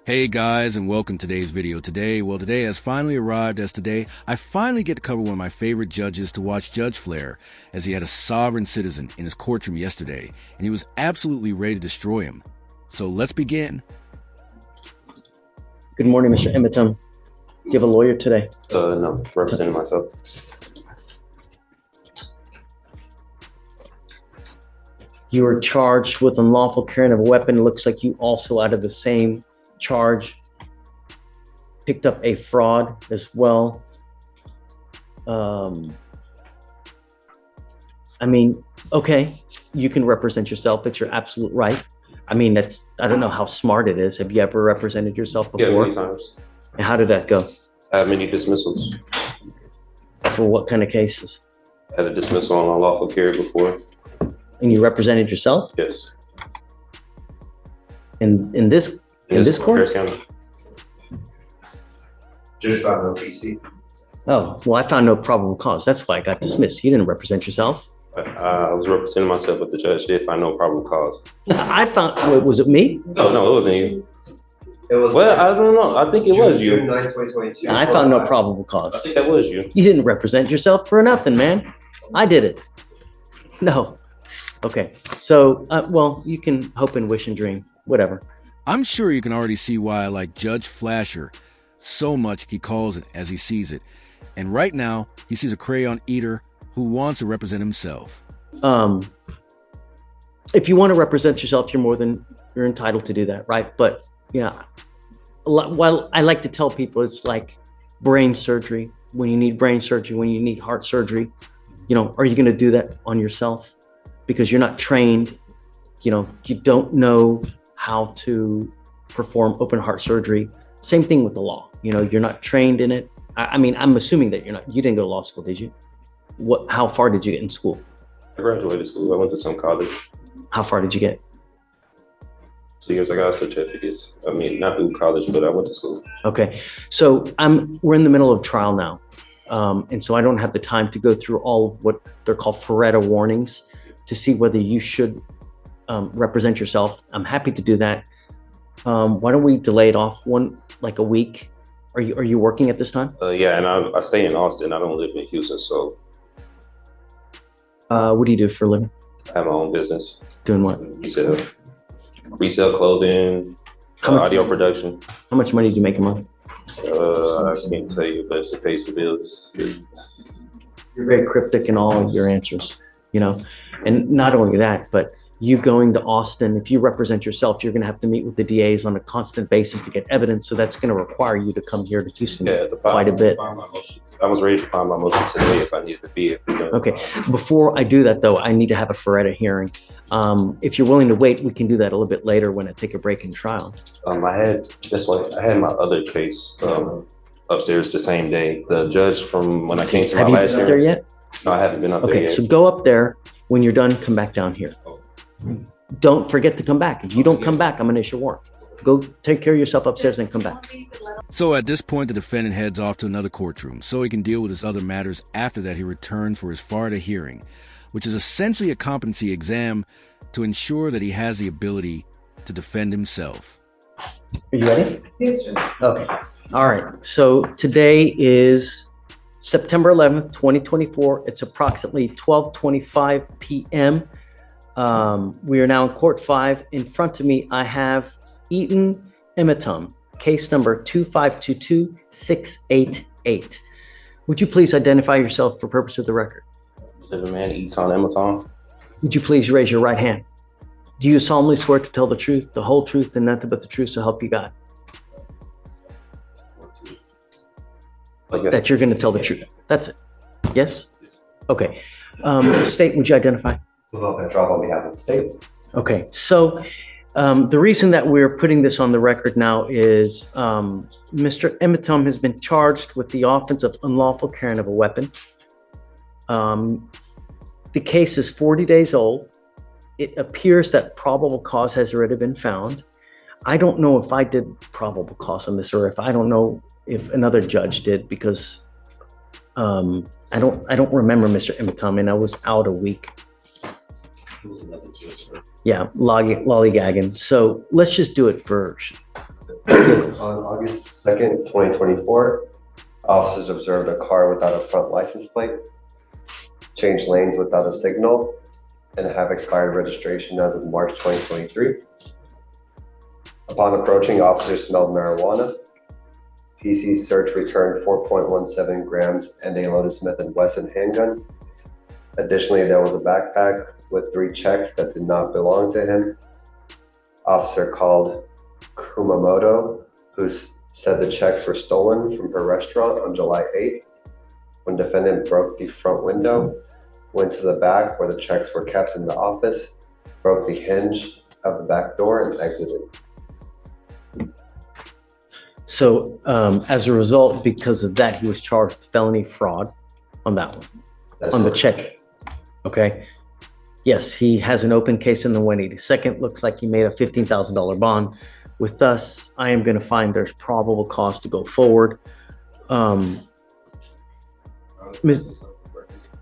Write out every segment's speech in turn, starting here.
Hey guys, and welcome to today's video. Today has finally arrived as today I finally get to cover one of my favorite judges to watch Judge Flair, as he had a sovereign citizen in his courtroom yesterday, and he was absolutely ready to destroy him. So let's begin. Good morning, Mr. Emitum. Do you have a lawyer today? No, representing myself. You were charged with unlawful carrying of a weapon. It looks like you also, out of the same charge, picked up a fraud as well. Okay, you can represent yourself. It's your absolute right. I don't know how smart it is. Have you ever represented yourself before? Yeah, many times. And how did that go? I have many dismissals. For what kind of cases? I had a dismissal on unlawful carry before. And you represented yourself? Yes. In this court? Harris County. Just found no PC. Oh, well, I found no probable cause. That's why I got dismissed. You didn't represent yourself. I was representing myself, but the judge did find no probable cause. Was it me? No, it wasn't you. It was Well, I don't know. I think it was you. June 9, 2022. I found no probable cause. I think that was you. You didn't represent yourself for nothing, man. I did it. No. Okay. So, well, you can hope and wish and dream, whatever. I'm sure you can already see why I like Judge Flasher so much he calls it as he sees it. And right now, he sees a crayon eater who wants to represent himself. If you want to represent yourself, you're entitled to do that, right? But, well, I like to tell people it's like brain surgery. When you need brain surgery, when you need heart surgery, are you going to do that on yourself? Because you're not trained, you don't know how to perform open heart surgery. Same thing with the law. You're not trained in it. I'm assuming that you didn't go to law school, did you? How far did you get in school? I graduated school. I went to some college. How far did you get? 2 years I got certificates. Not through college, but I went to school. Okay. So we're in the middle of trial now. And so I don't have the time to go through all of what they're called Faretta warnings to see whether you should represent yourself. I'm happy to do that. Why don't we delay it off a week? Are you working at this time? Yeah, and I stay in Austin. I don't live in Houston, so. What do you do for a living? I have my own business. Doing what? Resell clothing, audio production. How much money do you make a month? I can't tell you, but it pays the bills. You're very cryptic in all of your answers, and not only that, but you going to Austin, if you represent yourself, you're going to have to meet with the DAs on a constant basis to get evidence. So that's going to require you to come here to Houston quite a bit. I was ready to file my motion today if I needed to be. Okay. Before I do that, though, I need to have a Faretta hearing. If you're willing to wait, we can do that a little bit later when I take a break in trial. I had my other case upstairs the same day. The judge from when I came to my last year. Have you been up there yet? No, I haven't been up there yet. Okay, so go up there. When you're done, come back down here. Don't forget to come back. If you don't come back, I'm going to issue a warrant. Go take care of yourself upstairs and come back. So at this point, the defendant heads off to another courtroom so he can deal with his other matters. After that, he returns for his Faretta hearing, which is essentially a competency exam to ensure that he has the ability to defend himself. Are you ready? Yes, sir. Okay. All right. So today is September 11th, 2024. It's approximately 12:25 p.m. We are now in Court 5. In front of me, I have Eaton Emitum, case number 2522688. Would you please identify yourself for purpose of the record? The man Eaton Emitum. Would you please raise your right hand? Do you solemnly swear to tell the truth, the whole truth, and nothing but the truth, so help you God? That you're going to tell the truth. That's it. Yes? Okay. State, would you identify? On behalf of the state. Okay. So the reason that we're putting this on the record now is Mr. Emitum has been charged with the offense of unlawful carrying of a weapon. The case is 40 days old. It appears that probable cause has already been found. I don't know if I did probable cause on this, or I don't know if another judge did, because I don't remember Mr. Emitum, and I was out a week. Yeah, lollygagging. So let's just do it for Yes. On August 2nd, 2024, officers observed a car without a front license plate, change lanes without a signal, and have expired registration as of March 2023. Upon approaching, officers smelled marijuana. PC search returned 4.17 grams and a loaded Smith & Wesson handgun. Additionally, there was a backpack with 3 checks that did not belong to him. Officer called Kumamoto, who said the checks were stolen from her restaurant on July 8th. When defendant broke the front window, went to the back where the checks were kept in the office, broke the hinge of the back door and exited. So as a result, because of that, he was charged with felony fraud on that one, That's on the correct. check. Okay. Yes, he has an open case in the 182nd. Looks like he made a $15,000 bond. With us, I am going to find there's probable cause to go forward. Well,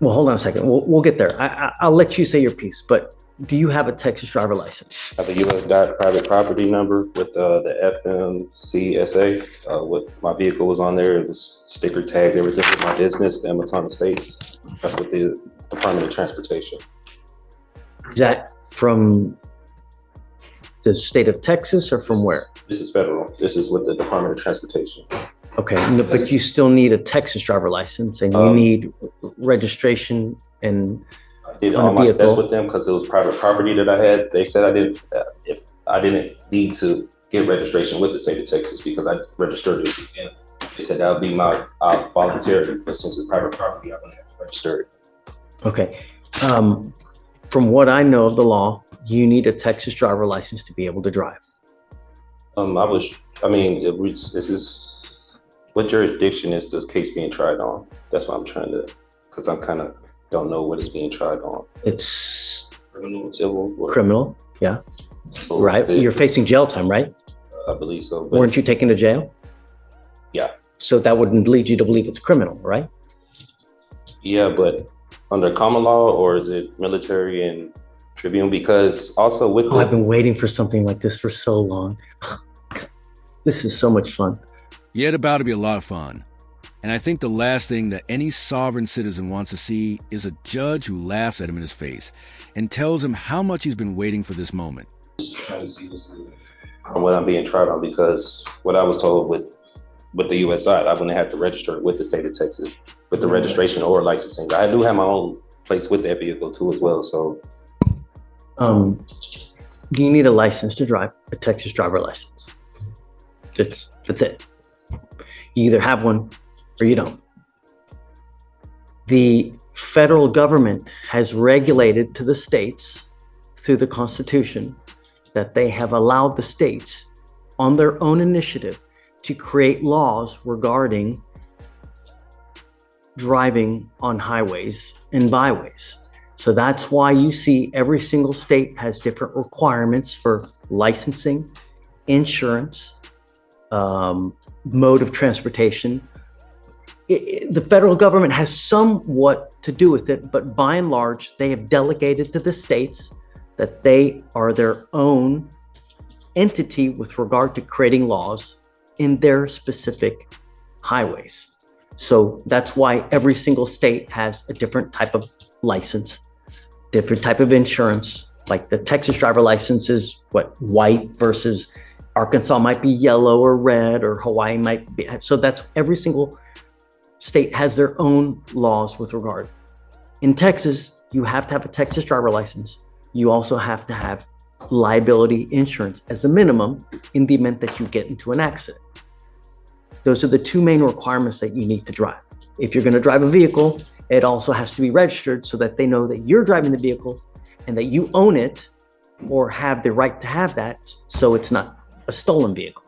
hold on a second. We'll get there. I'll let you say your piece, but do you have a Texas driver license? I have a U.S. private property number with the FMCSA. What my vehicle was on there, it was sticker tags, everything with my business, the Amazon Estates. That's with the Department of Transportation. Is that from the state of Texas or from where? This is federal. This is with the Department of Transportation. Okay, but you still need a Texas driver license and you need registration and I did on a all my steps vehicle. with them because it was private property that I had. They said I didn't, if I didn't need to get registration with the state of Texas because I registered it. And they said that would be my voluntary, but since it's private property, I'm gonna have to register it. Okay. From what I know of the law, you need a Texas driver license to be able to drive. This is, what jurisdiction is this case being tried on? That's what I'm trying to, because I'm kind of don't know what it's being tried on. It's Criminal, civil? Or, criminal, yeah, or right? You're facing jail time, right? I believe so. But Weren't you taken to jail? Yeah. So that wouldn't lead you to believe it's criminal, right? Yeah, but under common law, or is it military and tribune? Because also with Oh, I've been waiting for something like this for so long. This is so much fun. Yet about to be a lot of fun. And I think the last thing that any sovereign citizen wants to see is a judge who laughs at him in his face and tells him how much he's been waiting for this moment. trying to see what I'm being tried on, because what I was told with the U.S. side, I wouldn't have to register with the state of Texas with the registration or licensing. I do have my own place with that vehicle too as well. So, do you need a license to drive? A Texas driver license. That's it. You either have one or you don't. The federal government has regulated to the states through the Constitution that they have allowed the states on their own initiative to create laws regarding driving on highways and byways. So that's why you see every single state has different requirements for licensing, insurance, mode of transportation. The federal government has somewhat to do with it, but by and large, they have delegated to the states that they are their own entity with regard to creating laws in their specific highways. So that's why every single state has a different type of license, different type of insurance. Like the Texas driver license is white versus Arkansas might be yellow or red, or Hawaii might be. So that's every single state has their own laws with regard. In Texas, you have to have a Texas driver license. You also have to have liability insurance as a minimum in the event that you get into an accident. Those are the two main requirements that you need to drive. If you're going to drive a vehicle, it also has to be registered so that they know that you're driving the vehicle and that you own it or have the right to have that, so it's not a stolen vehicle.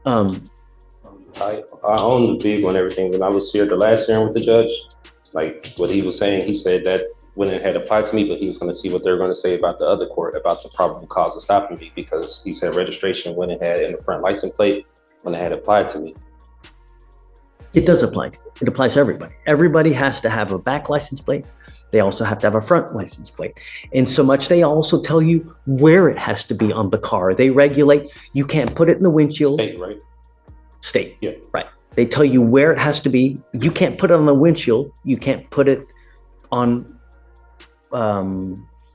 I own the vehicle and everything. When I was here the last hearing with the judge, like what he was saying, he said that when it had applied to me, but he was going to see what they were going to say about the other court, about the probable cause of stopping me, because he said registration when it had in the front license plate, when it had applied to me. It does apply. It applies to everybody. Everybody has to have a back license plate They also have to have a front license plate. And so much, they also tell you where it has to be on the car. They regulate, you can't put it in the windshield. State, right? State, Yeah. right. They tell you where it has to be. You can't put it on the windshield. You can't put it on,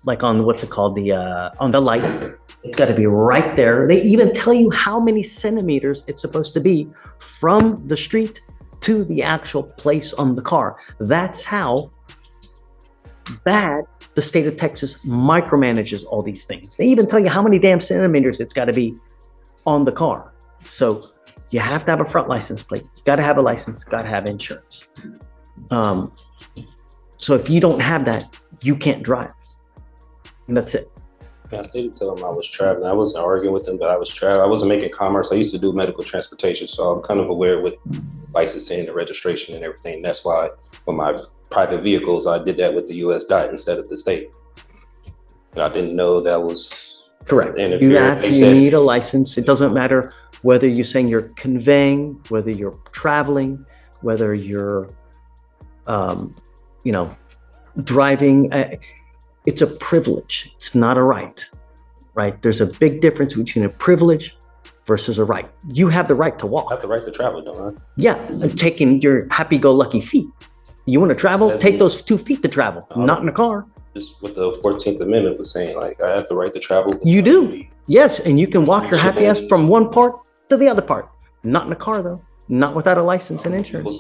like on, what's it called? On the light. It's got to be right there. They even tell you how many centimeters it's supposed to be from the street to the actual place on the car. That's how bad the state of Texas micromanages all these things. They even tell you how many damn centimeters it's got to be on the car. So you have to have a front license plate. You got to have a license, got to have insurance. So if you don't have that, you can't drive. And that's it. Yeah, I did tell him I was traveling. I wasn't arguing with him, but I was traveling. I wasn't making commerce. I used to do medical transportation, so I'm kind of aware with licensing and registration and everything. That's why with my private vehicles, I did that with the U.S. DOT instead of the state. And I didn't know that was correct. You need a license. It doesn't matter whether you're saying you're conveying, whether you're traveling, whether you're, driving. It's a privilege. It's not a right, right? There's a big difference between a privilege versus a right. You have the right to walk. I have the right to travel, don't I? Yeah, taking your happy-go-lucky feet. You want to travel? Take those 2 feet to travel, not in a car. Just what the 14th Amendment was saying, like I have the right to travel. You do, yes, and you can walk your happy ass from one part to the other part. Not in a car, though. Not without a license and insurance.